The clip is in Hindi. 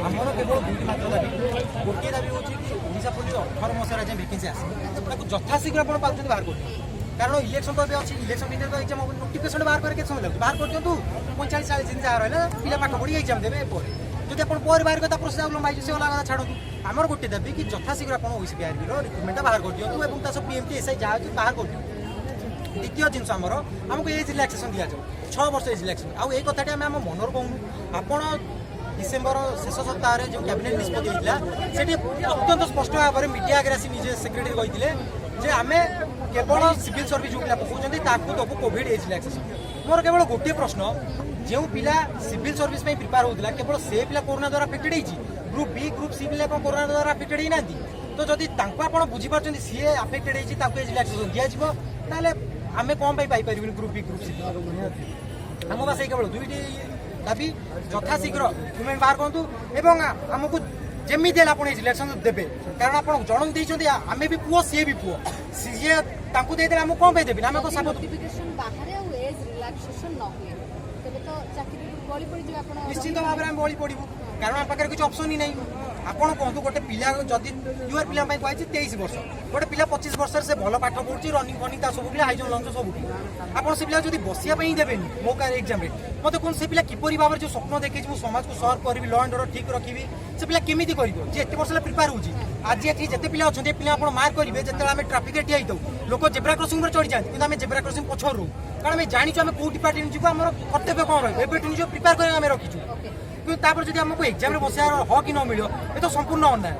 आमर केवल दुईटी मात्र दाबी गोटे दाबी हूँ कि ओडिशा पुलिस 18 मसीह आज भैकेन्सी आसे यथाशीघ्र आप पाँच बाहर कर कारण इलेक्शन तो अच्छी इलेक्शन भितर तो एग्जाम नोटिफिकेशन बाहर करके समय लगे बाहर कर दिखाँ 45-40 दिन जहाँ रहा पिला पाठ पढ़ी एग्जाम देवे जब आप बाहर करता प्रोसेस लंबाई से अलग छाड़ू आमर गोटे दाबी कि यथाशीघ्र आप ओसीबीआरबी रिक्रुटमेंट बाहर कर दिखाँ और पीएमटी एसआई जहाँ बाहर कर दिखाँ द्वितीय जिनस आमर आमको एज रिलैक्सेशन दि जाऊ 6 वर्ष एज रिलैक्सेशन आउ ये कथाटी आम मनर कहूँ आपण डिसेम्बर शेष सप्ताह जो कैबिनेट निष्पत्ति होता है अत्यंत स्पष्ट भाव में मीडिया आगे आसी निजे सेक्रेटरी कहते जे आम केवल सिविल सर्विस जो पिला पकाउं दबू कोविड एज रिलैक्सेशन मोर केवल गोटे प्रश्न जो पिला सिविल सर्विस प्रिपेयर होता केवल से पिला कोरोना द्वारा अफेक्टेड होती ग्रुप बी ग्रुप सी पिला कोरोना द्वारा अफेक्टेड ही ना तो जदि आप बुझीपार सी अफेक्टेड होती एज रिलैक्सेशन दिज्व ताले आम कौन पाइपर ग्रुप बी ग्रुप सी आम बास केवल दुईटी दाबी यथाशीघ्र रिक्रुटमेंट बाहर करूँ एवं आमको जमी आप रिलेक्शन देवे कारण आप जन देखते आम भी पुओ सी भी पुओ सी दे आम कौन देवी आम निश्चित भाव में बड़ी पड़ू कारण आम पाखे किसी ऑप्शन ही नहीं आपड़ कहतु गोटे पिला जदि युवा पिला कहुई 23 वर्ष गोटे पिला 25 वर्ष से भल पाठ पढ़ुची रनिंग फनिंग सब पिला हाई जंप लंच सब आप से पिला जब बसिया देवेनि मौका एग्जाम मत कौन से पिला किपरि भाव जो स्वप्न देखे समाज को सर्व करी लॉ एंड ऑर्डर ठीक रखी से पिला केमी कर एत वर्ष प्रिपेयर होती आज ये जिते पिला अच्छा पिला आप मार्क करेंगे जिते आम ट्राफिक ठिया होता लोक जेब्रा क्रॉसिंग पर चढ़ी जाते आम जेब्रा क्रॉसिंग पछर रो कारण आम जाचु आम कौ डिपार्टमेंट जीव आम कर्तव्य कौन रही निज प्रिपेयर कर रखीचु तापर जब आमको एग्जाम बस ह कि न मिल ये तो संपूर्ण अन्याय।